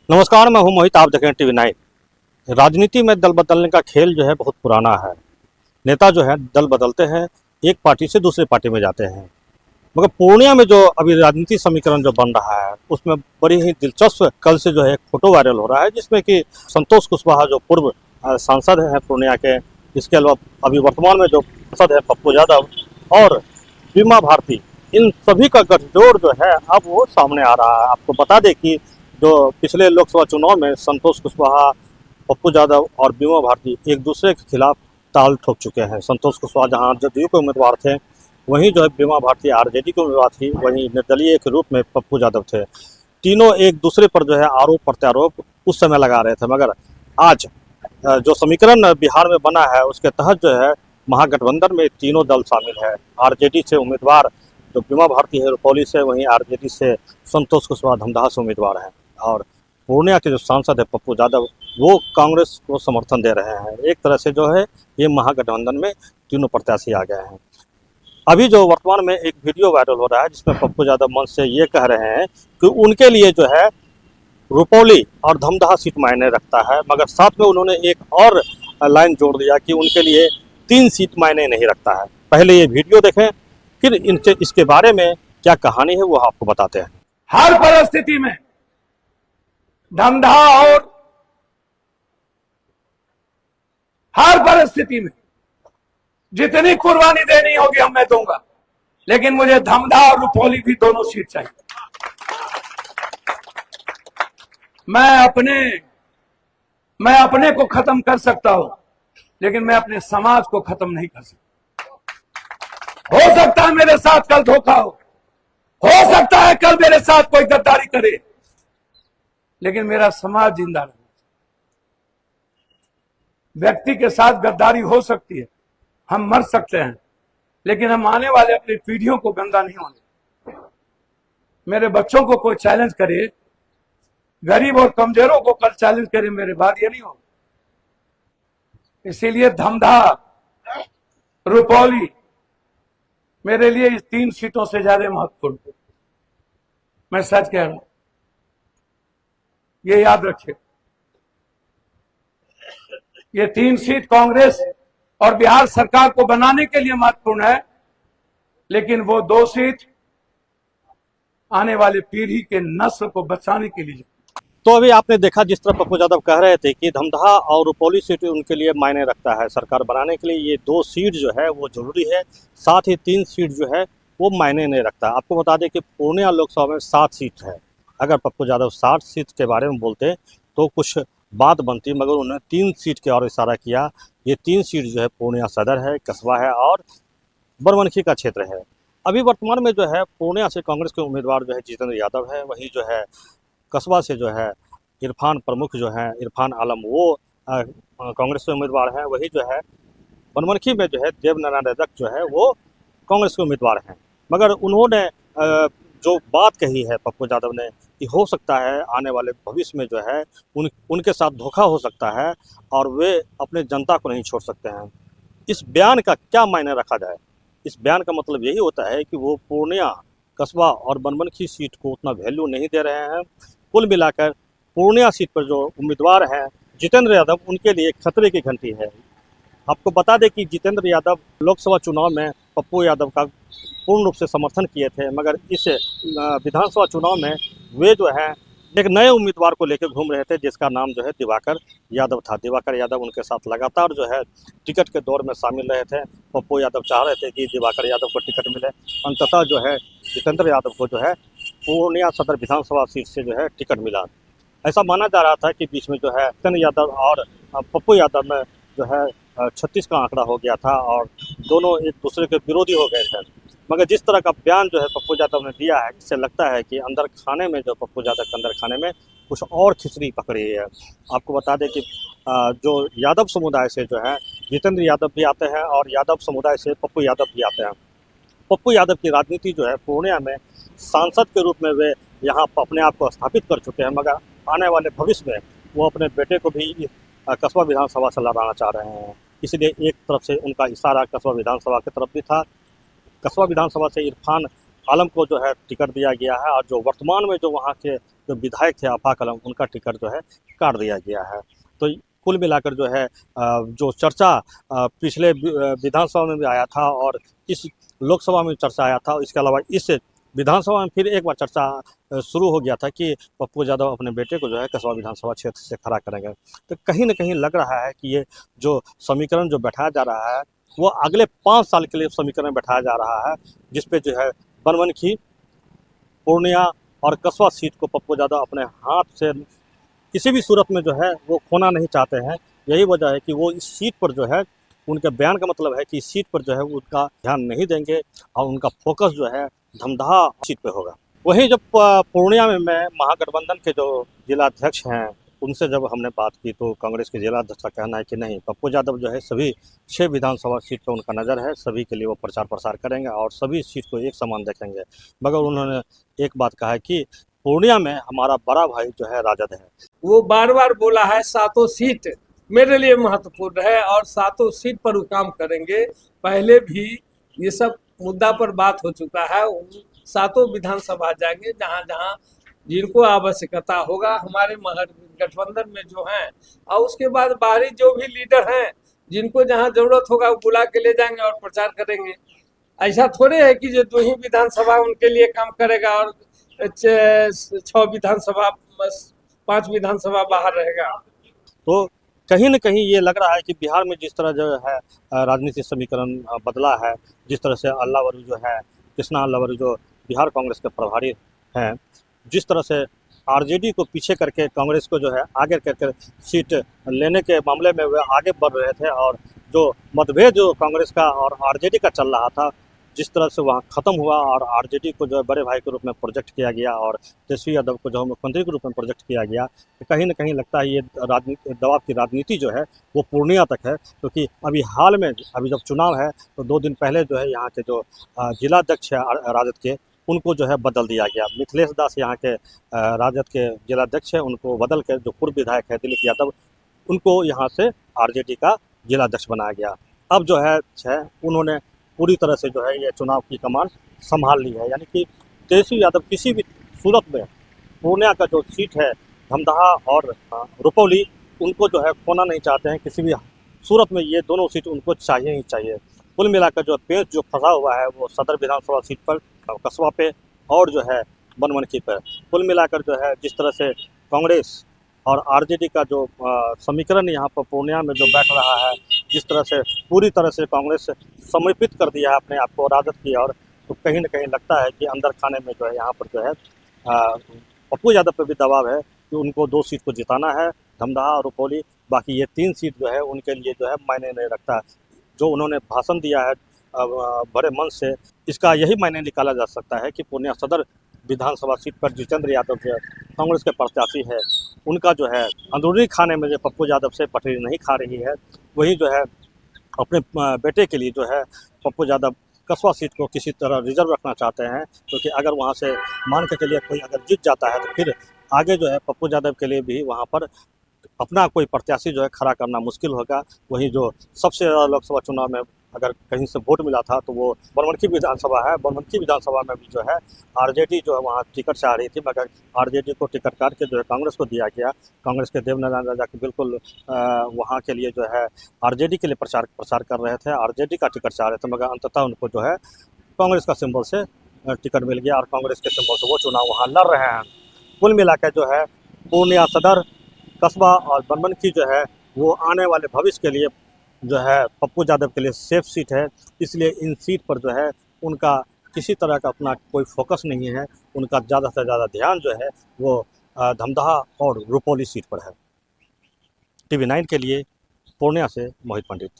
नमस्कार, मैं हूं मोहित। आप देख रहे हैं टीवी 9। राजनीति में दल बदलने का खेल जो है बहुत पुराना है। नेता जो है दल बदलते हैं, एक पार्टी से दूसरे पार्टी में जाते हैं। मगर पूर्णिया में जो अभी राजनीति समीकरण जो बन रहा है उसमें बड़ी ही दिलचस्प कल से जो है एक फोटो वायरल हो रहा है, जिसमें कि संतोष कुशवाहा जो पूर्व सांसद हैं पूर्णिया के, इसके अलावा अभी वर्तमान में जो सांसद है पप्पू यादव और बीमा भारती, इन सभी का गठजोड़ जो है अब वो सामने आ रहा है। आपको बता दें कि जो पिछले लोकसभा चुनाव में संतोष कुशवाहा, पप्पू यादव और बीमा भारती एक दूसरे के खिलाफ ताल ठोक चुके हैं। संतोष कुशवाहा जहां जदयू के उम्मीदवार थे, वहीं जो है बीमा भारती आरजेडी के उम्मीदवार थी, वहीं निर्दलीय के रूप में पप्पू यादव थे। तीनों एक दूसरे पर जो है आरोप प्रत्यारोप उस समय लगा रहे थे। मगर आज जो समीकरण बिहार में बना है उसके तहत जो है महागठबंधन में तीनों दल शामिल है। आरजेडी से उम्मीदवार जो बीमा भारती है रुपौली से, वहीं आरजेडी से संतोष कुशवाहा धमदाहा से उम्मीदवार हैं, और पूर्णिया के जो सांसद है पप्पू यादव वो कांग्रेस को समर्थन दे रहे हैं। एक तरह से जो है ये महागठबंधन में तीनों प्रत्याशी आ गए हैं। अभी जो वर्तमान में एक वीडियो वायरल हो रहा है जिसमें पप्पू यादव मंच से ये कह रहे हैं कि उनके लिए जो है रुपौली और धमदाहा सीट मायने रखता है, मगर साथ में उन्होंने एक और लाइन जोड़ दिया कि उनके लिए 3 सीट मायने नहीं रखता है। पहले ये वीडियो देखें, फिर इनके इसके बारे में क्या कहानी है वो आपको बताते हैं। हर परिस्थिति में धमदाहा और हर परिस्थिति में जितनी कुर्बानी देनी होगी मैं दूंगा, लेकिन मुझे धमदाहा और रुपौली भी दोनों सीट चाहिए। मैं अपने को खत्म कर सकता हूं, लेकिन मैं अपने समाज को खत्म नहीं कर सकता। हो सकता है मेरे साथ कल धोखा हो सकता है कल मेरे साथ कोई गद्दारी करे, लेकिन मेरा समाज जिंदा रहे। व्यक्ति के साथ गद्दारी हो सकती है, हम मर सकते हैं, लेकिन हम आने वाले अपनी पीढ़ियों को गंदा नहीं होने। मेरे बच्चों को कोई चैलेंज करे, गरीब और कमजोरों को कल चैलेंज करे, मेरे बाद ये नहीं होगा। इसीलिए धमदाहा रुपौली मेरे लिए इस 3 सीटों से ज्यादा महत्वपूर्ण है। मैं सच कह रहा हूं, ये याद रखिए। ये 3 सीट कांग्रेस और बिहार सरकार को बनाने के लिए महत्वपूर्ण है, लेकिन वो 2 सीट आने वाली पीढ़ी के नस्ल को बचाने के लिए। तो अभी आपने देखा जिस तरह पप्पू यादव कह रहे थे कि धमदाहा और रुपौली सीट उनके लिए मायने रखता है सरकार बनाने के लिए। ये 2 सीट जो है वो जरूरी है, साथ ही 3 सीट जो है वो मायने नहीं रखता। आपको बता दें कि पूर्णिया लोकसभा में 7 सीट है। अगर पप्पू यादव 60 सीट के बारे में बोलते तो कुछ बात बनती, मगर उन्होंने 3 सीट की ओर इशारा किया। ये 3 सीट जो है पूर्णिया सदर है, कस्बा है और बनमनखी का क्षेत्र है। अभी वर्तमान में जो है पूर्णिया से कांग्रेस के उम्मीदवार जो है जितेंद्र यादव है, वहीं जो है कस्बा से जो है इरफान प्रमुख जो है इरफान आलम वो कांग्रेस के उम्मीदवार हैं। वही जो है बनमनखी में जो है देवनारायण रजक जो है वो कांग्रेस के उम्मीदवार हैं। मगर उन्होंने जो बात कही है पप्पू यादव ने कि हो सकता है आने वाले भविष्य में जो है उनके साथ धोखा हो सकता है और वे अपने जनता को नहीं छोड़ सकते हैं। इस बयान का क्या मायने रखा जाए? इस बयान का मतलब यही होता है कि वो पूर्णिया, कस्बा और बनमनखी सीट को उतना वैल्यू नहीं दे रहे हैं। कुल मिलाकर पूर्णिया सीट पर जो उम्मीदवार हैं जितेंद्र यादव, उनके लिए खतरे की घंटी है। आपको बता दें कि जितेंद्र यादव लोकसभा चुनाव में पप्पू यादव का पूर्ण रूप से समर्थन किए थे, मगर इस विधानसभा चुनाव में वे जो है एक नए उम्मीदवार को लेकर घूम रहे थे, जिसका नाम जो है दिवाकर यादव था। दिवाकर यादव उनके साथ लगातार जो है टिकट के दौर में शामिल रहे थे। पप्पू यादव चाह रहे थे कि दिवाकर यादव को टिकट मिले। अंततः जो है जितेंद्र यादव को जो है पूर्णिया सदर विधानसभा सीट से जो है टिकट मिला। ऐसा माना जा रहा था कि बीच में जो है जितेंद्र यादव और पप्पू यादव में जो है 36 का आंकड़ा हो गया था और दोनों एक दूसरे के विरोधी हो गए थे। मगर जिस तरह का बयान जो है पप्पू यादव ने दिया है, इससे लगता है कि अंदर खाने में जो पप्पू यादव के अंदर खाने में कुछ और खिचड़ी पकड़ी है। आपको बता दें कि जो यादव समुदाय से जो है जितेंद्र यादव भी आते हैं और यादव समुदाय से पप्पू यादव भी आते हैं। पप्पू यादव की राजनीति जो है पूर्णिया में सांसद के रूप में वे यहाँ अपने आप को स्थापित कर चुके हैं, मगर आने वाले भविष्य में वो अपने बेटे को भी कस्बा विधानसभा से लड़ाना चाह रहे हैं। इसलिए एक तरफ से उनका इशारा कस्बा विधानसभा की तरफ भी था। कस्बा विधानसभा से इरफान आलम को जो है टिकट दिया गया है, और जो वर्तमान में जो वहाँ के जो विधायक थे आफाक आलम, उनका टिकट जो है काट दिया गया है। तो कुल मिलाकर जो है जो चर्चा पिछले विधानसभा में भी आया था और इस लोकसभा में चर्चा आया था, इसके अलावा इस विधानसभा में फिर एक बार चर्चा शुरू हो गया था कि पप्पू यादव अपने बेटे को जो है कसबा विधानसभा क्षेत्र से खड़ा करेंगे। तो कहीं न कहीं लग रहा है कि ये जो समीकरण जो बैठाया जा रहा है वो अगले 5 साल के लिए समीकरण बैठाया जा रहा है, जिस पे जो है बनमनखी, पूर्णिया और कसबा सीट को पप्पू यादव अपने हाथ से किसी भी सूरत में जो है वो खोना नहीं चाहते हैं। यही वजह है कि वो इस सीट पर जो है, उनके बयान का मतलब है कि इस सीट पर जो है उनका ध्यान नहीं देंगे और उनका फोकस जो है धमदाहा सीट पे होगा। वहीं जब पूर्णिया में मैं महागठबंधन के जो जिला अध्यक्ष हैं उनसे जब हमने बात की तो कांग्रेस के जिला अध्यक्ष का कहना है कि नहीं, पप्पू यादव जो है सभी 6 विधानसभा सीट पर उनका नज़र है, सभी के लिए वो प्रचार प्रसार करेंगे और सभी सीट को एक समान देखेंगे। मगर उन्होंने एक बात कहा है कि पूर्णिया में हमारा बड़ा भाई जो है राजद है। वो बार बार बोला है 7 सीट मेरे लिए महत्वपूर्ण है और 7 सीट पर वो काम करेंगे। पहले भी ये सब मुद्दा पर बात हो चुका है। 7 विधानसभा जाएंगे जहां जहां जिनको आवश्यकता होगा हमारे गठबंधन में जो हैं, और उसके बाद बाहरी जो भी लीडर हैं जिनको जहां जरूरत होगा वो बुला के ले जाएंगे और प्रचार करेंगे। ऐसा थोड़े है कि जो 2 ही विधानसभा उनके लिए काम करेगा और 6 विधानसभा 5 विधानसभा बाहर रहेगा। तो कहीं न कहीं ये लग रहा है कि बिहार में जिस तरह जो है राजनीतिक समीकरण बदला है, जिस तरह से अल्लावरू जो है, कृष्णा अल्लावरू जो बिहार कांग्रेस के प्रभारी हैं, जिस तरह से आरजेडी को पीछे करके कांग्रेस को जो है आगे करके सीट लेने के मामले में वे आगे बढ़ रहे थे, और जो मतभेद जो कांग्रेस का और आरजेडी का चल रहा था जिस तरह से वहाँ ख़त्म हुआ और आरजेडी को जो है बड़े भाई के रूप में प्रोजेक्ट किया गया और तेजस्वी यादव को जो मुख्यमंत्री के रूप में प्रोजेक्ट किया गया, तो कहीं न कहीं लगता है ये राजनीति दबाव की राजनीति जो है वो पूर्णिया तक है। क्योंकि अभी हाल में अभी जब चुनाव है तो 2 दिन पहले जो है यहाँ के जो जिलाध्यक्ष है राजद के, उनको जो है बदल दिया गया। मिथिलेश दास यहाँ के राजद के जिलाध्यक्ष हैं, उनको बदल कर जो पूर्व विधायक है दिलीप यादव, उनको यहाँ से आरजेडी का जिलाध्यक्ष बनाया गया। अब जो है उन्होंने पूरी तरह से जो है ये चुनाव की कमान संभाल ली है। यानी कि तेजस्वी यादव किसी भी सूरत में पूर्णिया का जो सीट है धमदाहा और रुपौली, उनको जो है खोना नहीं चाहते हैं। किसी भी सूरत में ये दोनों सीट उनको चाहिए ही चाहिए। कुल मिलाकर जो पेच जो फंसा हुआ है वो सदर विधानसभा सीट पर, कसबा पे और जो है बनमनखी पर। कुल मिलाकर जो है जिस तरह से कांग्रेस और आरजेडी का जो समीकरण यहाँ पर पूर्णिया में जो बैठ रहा है, जिस तरह से पूरी तरह से कांग्रेस समर्पित कर दिया है अपने आप को राजद की ओर, तो कहीं न कहीं लगता है कि अंदर खाने में जो है यहाँ पर जो है पप्पू यादव पर भी दबाव है कि उनको 2 सीट को जिताना है, धमदाहा और रुपौली। बाकी ये 3 सीट जो है उनके लिए जो है मायने नहीं रखता। जो उन्होंने भाषण दिया है बड़े मन से, इसका यही मायने निकाला जा सकता है कि पूर्णिया सदर विधानसभा सीट पर जितेंद्र यादव जो कांग्रेस के प्रत्याशी है, उनका जो है अंदरूनी खाने में जो पप्पू यादव से पटरी नहीं खा रही है, वही जो है अपने बेटे के लिए जो है पप्पू यादव कसबा सीट को किसी तरह रिजर्व रखना चाहते हैं। क्योंकि अगर वहाँ से मान के चलिए कोई अगर जीत जाता है तो फिर आगे जो है पप्पू यादव के लिए भी वहाँ पर अपना कोई प्रत्याशी जो है खड़ा करना मुश्किल होगा। वहीं जो सबसे ज़्यादा लोकसभा चुनाव में अगर कहीं से वोट मिला था तो वो बनमनखी विधानसभा है। बनमनखी विधानसभा में भी जो है आरजेडी जो है वहाँ टिकट से आ रही थी, मगर आरजेडी को टिकट काट के जो है कांग्रेस को दिया गया। कांग्रेस के देवनारायण राजा के बिल्कुल वहाँ के लिए जो है आरजेडी के लिए प्रचार कर रहे थे, आरजेडी का टिकट चाह रहे थे, मगर अंततः उनको जो है कांग्रेस का सिंबल से टिकट मिल गया और कांग्रेस के सिंबल से वो चुनाव वहाँ लड़ रहे हैं। कुल मिलाकर जो है पूर्णिया सदर, कसबा और बनमनखी जो है वो आने वाले भविष्य के लिए जो है पप्पू यादव के लिए सेफ सीट है। इसलिए इन सीट पर जो है उनका किसी तरह का अपना कोई फोकस नहीं है। उनका ज़्यादा से ज़्यादा ध्यान जो है वो धमदाहा और रुपौली सीट पर है। TV9 के लिए पूर्णिया से मोहित पंडित।